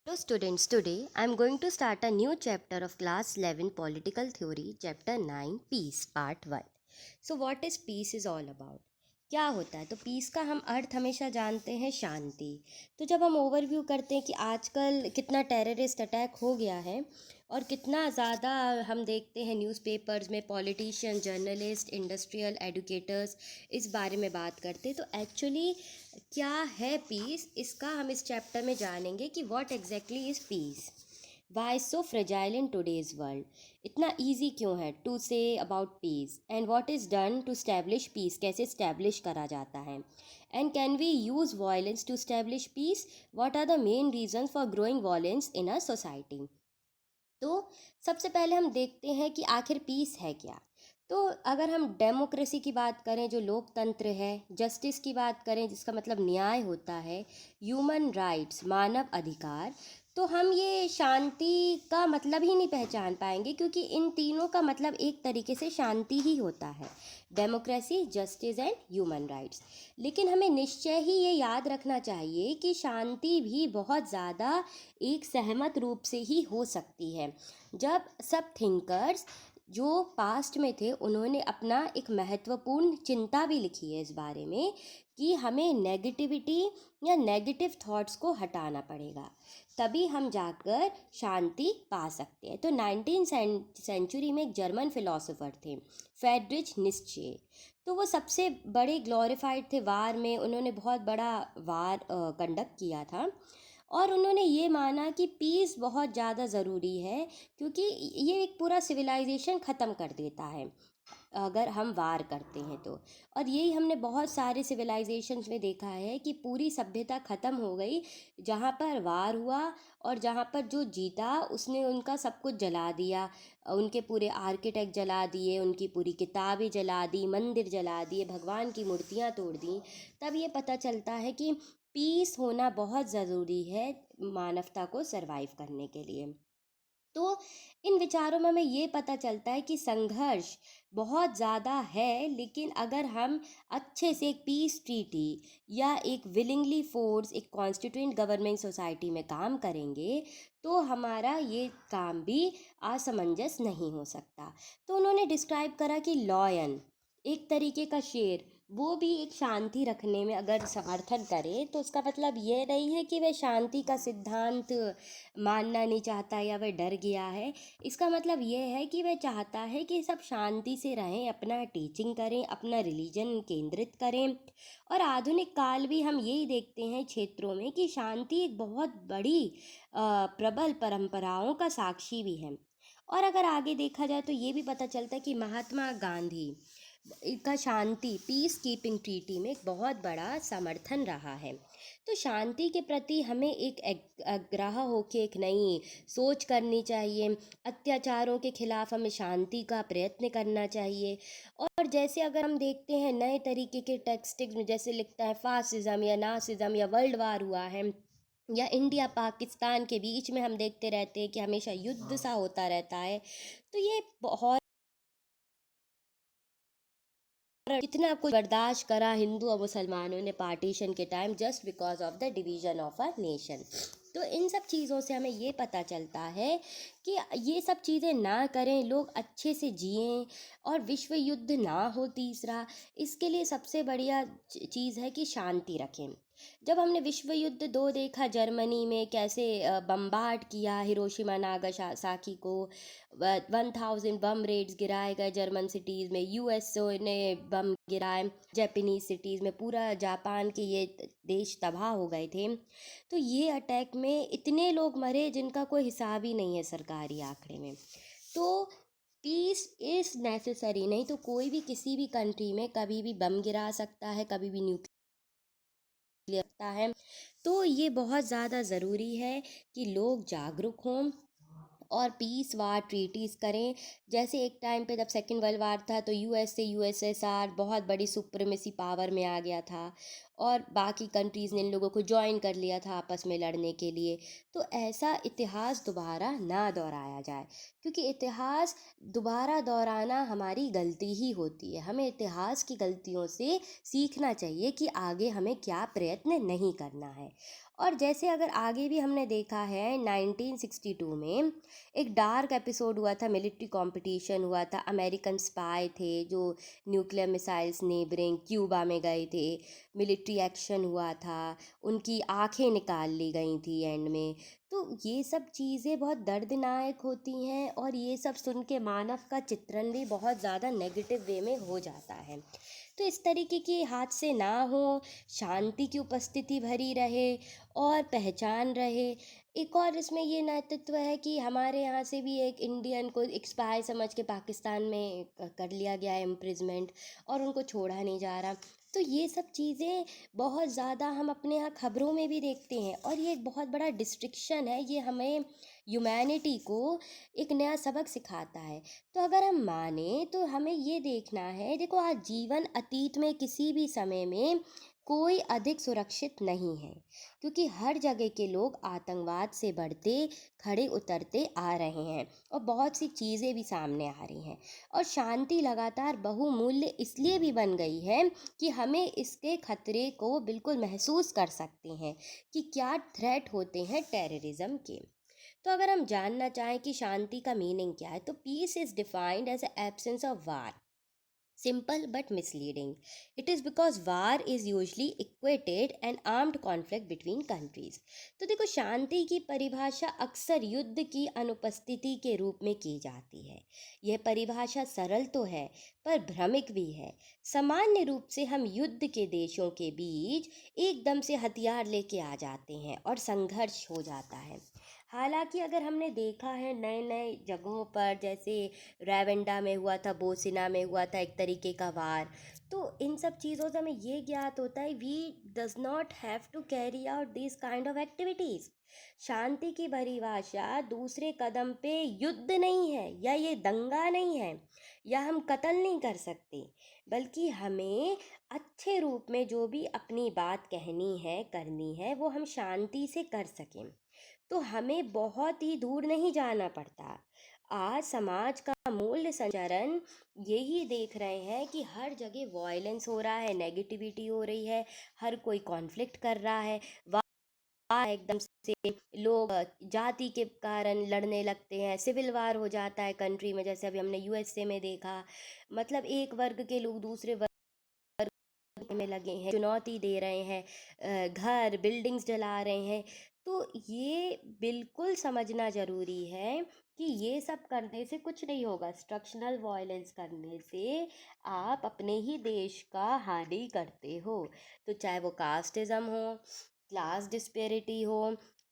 Hello students, today I am going to start a new chapter of class 11 political theory, chapter 9 peace part 1. So what is peace is all about? क्या होता है? तो piece का हम अर्थ हमेशा जानते हैं शांति। तो जब हम ओवरव्यू करते हैं कि आजकल कितना टेररिस्ट अटैक हो गया है और कितना ज़्यादा हम देखते हैं न्यूज़पेपर्स में पॉलिटिशियन, जर्नलिस्ट, इंडस्ट्रियल एडुकेटर्स इस बारे में बात करते हैं, तो एक्चुअली क्या है पीस, इसका हम इस चैप्टर में जानेंगे कि what exactly is peace, why so fragile in today's world, इतना ईजी क्यों है to say about peace, and what is done to establish peace, कैसे स्टैब्लिश करा जाता है, and can we use violence to establish peace, what are the main reason for growing violence in a society. तो सबसे पहले हम देखते हैं कि आखिर पीस है क्या। तो अगर हम डेमोक्रेसी की बात करें, जो लोकतंत्र है, जस्टिस की बात करें जिसका मतलब न्याय होता है, ह्यूमन राइट्स मानव अधिकार, तो हम ये शांति का मतलब ही नहीं पहचान पाएंगे, क्योंकि इन तीनों का मतलब एक तरीके से शांति ही होता है, democracy, justice and human rights. लेकिन हमें निश्चय ही ये याद रखना चाहिए कि शांति भी बहुत ज़्यादा एक सहमत रूप से ही हो सकती है। जब सब थिंकर्स जो पास्ट में थे उन्होंने अपना एक महत्वपूर्ण चिंता भी लिखी है इस बारे में कि हमें नेगेटिविटी या नेगेटिव थॉट्स को हटाना पड़ेगा, तभी हम जाकर शांति पा सकते हैं। तो 19th सेंचुरी में एक जर्मन फिलोसोफर थे, फ्रेडरिच नीत्शे। तो वो सबसे बड़े ग्लोरीफाइड थे वार में, उन्होंने बहुत बड़ा वार कंडक्ट किया था और उन्होंने ये माना कि पीस बहुत ज़्यादा ज़रूरी है, क्योंकि ये एक पूरा सिविलाइजेशन ख़त्म कर देता है अगर हम वार करते हैं तो। और यही हमने बहुत सारे सिविलाइजेशंस में देखा है कि पूरी सभ्यता ख़त्म हो गई जहाँ पर वार हुआ, और जहाँ पर जो जीता उसने उनका सब कुछ जला दिया, उनके पूरे आर्किटेक्ट जला दिए, उनकी पूरी किताबें जला दी, मंदिर जला दिए, भगवान की मूर्तियाँ तोड़ दी। तब ये पता चलता है कि पीस होना बहुत ज़रूरी है मानवता को सरवाइव करने के लिए। तो इन विचारों में हमें ये पता चलता है कि संघर्ष बहुत ज़्यादा है, लेकिन अगर हम अच्छे से एक पीस ट्रीटी या एक विलिंगली फोर्स, एक कॉन्स्टिट्यूएंट गवर्नमेंट सोसाइटी में काम करेंगे तो हमारा ये काम भी असमंजस नहीं हो सकता। तो उन्होंने डिस्क्राइब करा कि लॉयन, एक तरीके का शेर, वो भी एक शांति रखने में अगर समर्थन करे तो उसका मतलब ये नहीं है कि वह शांति का सिद्धांत मानना नहीं चाहता या वह डर गया है। इसका मतलब ये है कि वह चाहता है कि सब शांति से रहें, अपना टीचिंग करें, अपना रिलीजन केंद्रित करें। और आधुनिक काल भी हम यही देखते हैं क्षेत्रों में कि शांति एक बहुत बड़ी प्रबल परंपराओं का साक्षी भी है। और अगर आगे देखा जाए तो ये भी पता चलता है कि महात्मा गांधी का शांति पीस कीपिंग ट्रीटी में एक बहुत बड़ा समर्थन रहा है। तो शांति के प्रति हमें एक आग्रह होकर एक नई सोच करनी चाहिए, अत्याचारों के खिलाफ हमें शांति का प्रयत्न करना चाहिए। और जैसे अगर हम देखते हैं नए तरीके के टेक्सटिक्स में जैसे लिखता है फासिज्म या नासिज्म या वर्ल्ड वार हुआ है, या इंडिया पाकिस्तान के बीच में हम देखते रहते हैं कि हमेशा युद्ध सा होता रहता है। तो ये बहुत कितना कुछ बर्दाश्त करा हिंदू और मुसलमानों ने पार्टीशन के time, just because of the division of a nation. तो इन सब चीज़ों से हमें ये पता चलता है कि ये सब चीज़ें ना करें, लोग अच्छे से जिएं और विश्व युद्ध ना हो। तीसरा, इसके लिए सबसे बढ़िया चीज़ है कि शांति रखें। जब हमने विश्व युद्ध 2 देखा, जर्मनी में कैसे बम्बार्ड किया हिरोशिमा नागासाकी को, 1000 बम रेड्स गिराए गए जर्मन सिटीज़ में, यूएसओ ने बम गिराए जापानीज सिटीज़ में, पूरा जापान के ये देश तबाह हो गए थे। तो ये अटैक में इतने लोग मरे जिनका कोई हिसाब ही नहीं है सरकारी आंकड़े में। तो पीस इज़ नेसेसरी, नहीं तो कोई भी किसी भी कंट्री में कभी भी बम गिरा सकता है, कभी भी न्यूक्लियर लगता है। तो ये बहुत ज़्यादा ज़रूरी है कि लोग जागरूक हों और पीस वार ट्रीटीज़ करें। जैसे एक टाइम पे जब सेकेंड वर्ल्ड वार था तो यूएसए यूएसएसआर बहुत बड़ी सुप्रीमेसी पावर में आ गया था, और बाकी कंट्रीज़ ने इन लोगों को ज्वाइन कर लिया था आपस में लड़ने के लिए। तो ऐसा इतिहास दोबारा ना दोहराया जाए, क्योंकि इतिहास दोबारा दोहराना हमारी गलती ही होती है। हमें इतिहास की गलतियों से सीखना चाहिए कि आगे हमें क्या प्रयत्न नहीं करना है। और जैसे अगर आगे भी हमने देखा है 1962 में एक डार्क एपिसोड हुआ था, मिलिट्री कंपटीशन हुआ था, अमेरिकन स्पाई थे जो न्यूक्लियर मिसाइल्स नेबरिंग क्यूबा में गए थे, मिलिट्री एक्शन हुआ था, उनकी आंखें निकाल ली गई थी एंड में। तो ये सब चीज़ें बहुत दर्दनाक होती हैं और ये सब सुन के मानव का चित्रण भी बहुत ज़्यादा नेगेटिव वे में हो जाता है। तो इस तरीके के हादसे ना हो, शांति की उपस्थिति भरी रहे और पहचान रहे। एक और इसमें ये नेतृत्व है कि हमारे यहाँ से भी एक इंडियन को एक स्पाई समझ के पाकिस्तान में कर लिया गया है इम्प्रिजमेंट, और उनको छोड़ा नहीं जा रहा। तो ये सब चीज़ें बहुत ज़्यादा हम अपने यहाँ खबरों में भी देखते हैं, और ये एक बहुत बड़ा डिस्ट्रिक्शन है। ये हमें ह्यूमैनिटी को एक नया सबक सिखाता है। तो अगर हम माने तो हमें ये देखना है, देखो आज जीवन अतीत में किसी भी समय में कोई अधिक सुरक्षित नहीं है, क्योंकि हर जगह के लोग आतंकवाद से बढ़ते खड़े उतरते आ रहे हैं और बहुत सी चीज़ें भी सामने आ रही हैं। और शांति लगातार बहुमूल्य इसलिए भी बन गई है कि हमें इसके खतरे को बिल्कुल महसूस कर सकते हैं कि क्या थ्रेट होते हैं टेररिज्म के। तो अगर हम जानना चाहें कि शांति का मीनिंग क्या है, तो peace is defined as absence of war. Simple but misleading. It is because war is usually equated an armed conflict between countries. तो देखो, शांति की परिभाषा अक्सर युद्ध की अनुपस्थिति के रूप में की जाती है। यह परिभाषा सरल तो है पर भ्रमिक भी है। सामान्य रूप से हम युद्ध के देशों के बीच एकदम से हथियार लेके आ जाते हैं और संघर्ष हो जाता है। हालांकि अगर हमने देखा है नए नए जगहों पर, जैसे रैवेंडा में हुआ था, बोसिना में हुआ था एक तरीके का वार, तो इन सब चीज़ों से हमें ये ज्ञात होता है we does not have to carry out this kind of activities. शांति की परिभाषा दूसरे कदम पे युद्ध नहीं है, या ये दंगा नहीं है, या हम कत्ल नहीं कर सकते, बल्कि हमें अच्छे रूप में जो भी अपनी बात कहनी है करनी है वो हम शांति से कर सकें। तो हमें बहुत ही दूर नहीं जाना पड़ता। आज समाज का मूल्य संचरण यही देख रहे हैं कि हर जगह वॉयलेंस हो रहा है, नेगेटिविटी हो रही है, हर कोई कॉन्फ्लिक्ट कर रहा है। वार एकदम से लोग जाति के कारण लड़ने लगते हैं, सिविल वार हो जाता है कंट्री में, जैसे अभी हमने यूएसए में देखा। मतलब एक वर्ग के लोग दूसरे वर्ग में लगे हैं, चुनौती दे रहे हैं, घर बिल्डिंग्स जला रहे हैं। तो ये बिल्कुल समझना ज़रूरी है कि ये सब करने से कुछ नहीं होगा। स्ट्रक्चरल वायलेंस करने से आप अपने ही देश का हानि करते हो। तो चाहे वो कास्टिज़म हो, क्लास डिस्पेरिटी हो,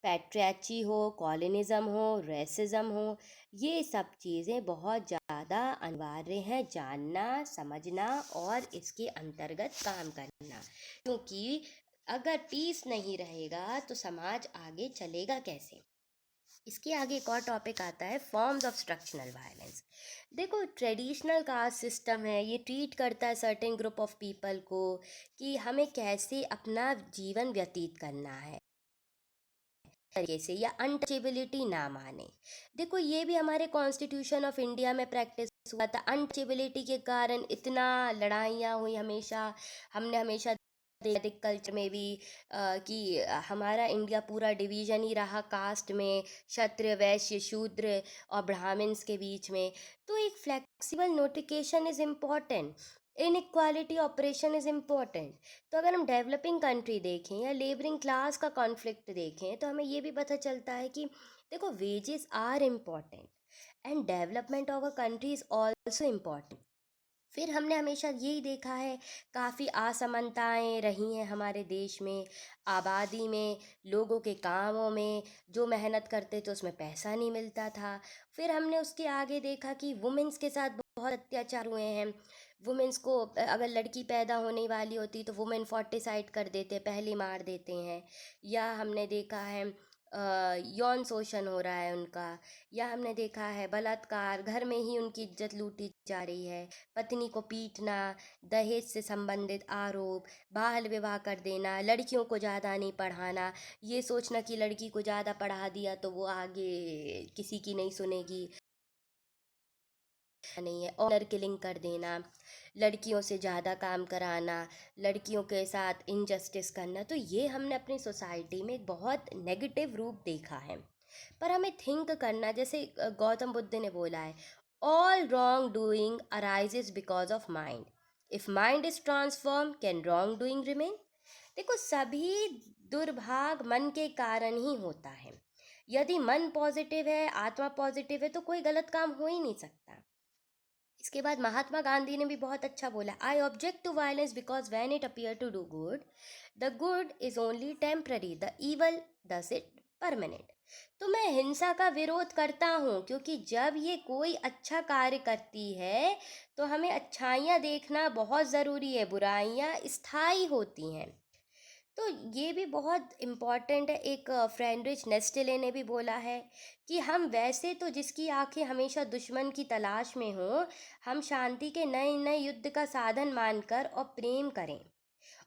पैट्रियार्ची हो, कॉलोनिज़म हो, रेसिज्म हो, ये सब चीज़ें बहुत ज़्यादा अनिवार्य हैं जानना, समझना और इसके अंतर्गत काम करना। क्योंकि अगर पीस नहीं रहेगा तो समाज आगे चलेगा कैसे। इसके आगे एक और टॉपिक आता है, फॉर्म्स ऑफ स्ट्रक्चरल वायलेंस। देखो, ट्रेडिशनल कास्ट सिस्टम है, ये ट्रीट करता है सर्टेन ग्रुप ऑफ पीपल को कि हमें कैसे अपना जीवन व्यतीत करना है तरीके से, या अनटचेबिलिटी ना माने। देखो, ये भी हमारे कॉन्स्टिट्यूशन ऑफ इंडिया में प्रैक्टिस हुआ था। अनटचेबिलिटी के कारण इतना लड़ाइयाँ हुई हमेशा। हमने हमेशा वैदिक कल्चर में भी कि हमारा इंडिया पूरा डिवीजन ही रहा कास्ट में, क्षत्रिय वैश्य शूद्र और ब्राह्मण्स के बीच में। तो एक flexible notification is important, inequality operation is important. तो अगर हम डेवलपिंग कंट्री देखें या लेबरिंग क्लास का कॉन्फ्लिक्ट देखें तो हमें ये भी पता चलता है कि देखो, wages are important and development of a country is also important. फिर हमने हमेशा यही देखा है, काफ़ी असमानताएं रही हैं हमारे देश में, आबादी में, लोगों के कामों में, जो मेहनत करते थे उसमें पैसा नहीं मिलता था। फिर हमने उसके आगे देखा कि वुमेंस के साथ बहुत अत्याचार हुए हैं। वुमेंस को अगर लड़की पैदा होने वाली होती तो वुमेन फोर्टिसाइड कर देते, पहले मार देते हैं। या हमने देखा है यौन शोषण हो रहा है उनका, या हमने देखा है बलात्कार, घर में ही उनकी इज्जत लूटी जा रही है, पत्नी को पीटना, दहेज से संबंधित आरोप, बाल विवाह कर देना, लड़कियों को ज़्यादा नहीं पढ़ाना, ये सोचना कि लड़की को ज़्यादा पढ़ा दिया तो वो आगे किसी की नहीं सुनेगी, नहीं है, ऑनर किलिंग कर देना, लड़कियों से ज़्यादा काम कराना, लड़कियों के साथ इनजस्टिस करना, तो ये हमने अपनी सोसाइटी में एक बहुत नेगेटिव रूप देखा है। पर हमें थिंक करना, जैसे गौतम बुद्ध ने बोला है, all wrong doing arises because of mind, if mind is transform can wrong doing remain. देखो, सभी दुर्भाग मन के कारण ही होता है। यदि मन पॉजिटिव है, आत्मा पॉजिटिव है, तो कोई गलत काम हो ही नहीं सकता। इसके बाद महात्मा गांधी ने भी बहुत अच्छा बोला, I object to violence because when it appear to do good, the good is only temporary, the evil does it permanent. तो मैं हिंसा का विरोध करता हूँ क्योंकि जब ये कोई अच्छा कार्य करती है तो हमें अच्छाइयाँ देखना बहुत ज़रूरी है, बुराइयाँ स्थायी होती हैं। तो ये भी बहुत इम्पॉर्टेंट है। एक फ्रेडरिच नेस्टले ने भी बोला है कि हम वैसे तो जिसकी आंखें हमेशा दुश्मन की तलाश में हों, हम शांति के नए नए युद्ध का साधन मानकर और प्रेम करें,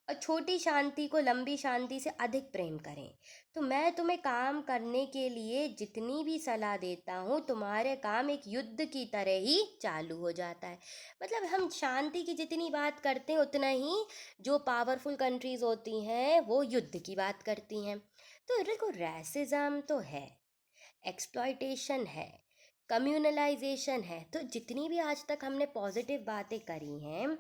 और छोटी शांति को लंबी शांति से अधिक प्रेम करें। तो मैं तुम्हें काम करने के लिए जितनी भी सलाह देता हूँ, तुम्हारे काम एक युद्ध की तरह ही चालू हो जाता है। मतलब हम शांति की जितनी बात करते हैं उतना ही जो पावरफुल कंट्रीज होती हैं वो युद्ध की बात करती हैं। तो देखो, रेसिज्म तो है, एक्सप्लॉयटेशन है, कम्युनलाइजेशन है, तो जितनी भी आज तक हमने पॉजिटिव बातें करी हैं,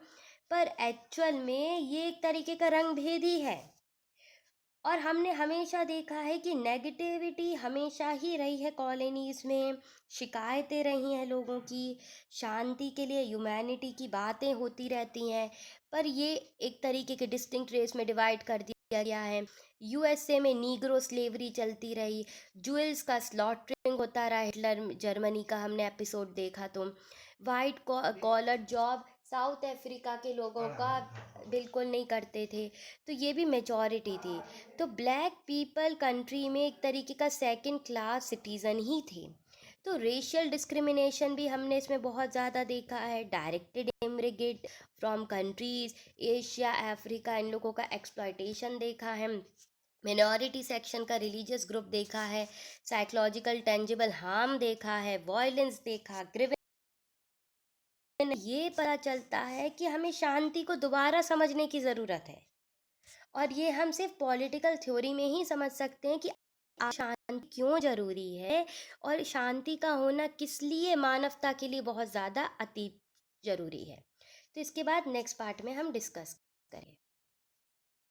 पर एक्चुअल में ये एक तरीके का रंग भेद ही है। और हमने हमेशा देखा है कि नेगेटिविटी हमेशा ही रही है कॉलोनीज़ में, शिकायतें रही हैं लोगों की, शांति के लिए ह्यूमैनिटी की बातें होती रहती हैं, पर ये एक तरीके के डिस्टिंक्ट रेस में डिवाइड कर दिया गया है। यूएसए में नीग्रो स्लेवरी चलती रही, ज्वेल्स का स्लॉटरिंग होता रहा, हिटलर जर्मनी का हमने एपिसोड देखा, तो white collar job South Africa के लोगों का बिल्कुल नहीं करते थे, तो ये भी मेजॉरिटी थी। तो ब्लैक पीपल कंट्री में एक तरीके का सेकंड क्लास सिटीज़न ही थे। तो रेशियल डिस्क्रिमिनेशन भी हमने इसमें बहुत ज़्यादा देखा है, directed immigrate from countries Asia Africa, इन लोगों का एक्सप्लॉयटेशन देखा है, मिनॉरिटी सेक्शन का रिलीजियस ग्रुप देखा है, साइकोलॉजिकल टेंजिबल हार्म देखा है, वायलेंस देखा, ये पता चलता है कि हमें शांति को दोबारा समझने की ज़रूरत है। और ये हम सिर्फ पॉलिटिकल थ्योरी में ही समझ सकते हैं कि शांति क्यों ज़रूरी है, और शांति का होना किस लिए मानवता के लिए बहुत ज़्यादा अति ज़रूरी है। तो इसके बाद नेक्स्ट पार्ट में हम डिस्कस करें।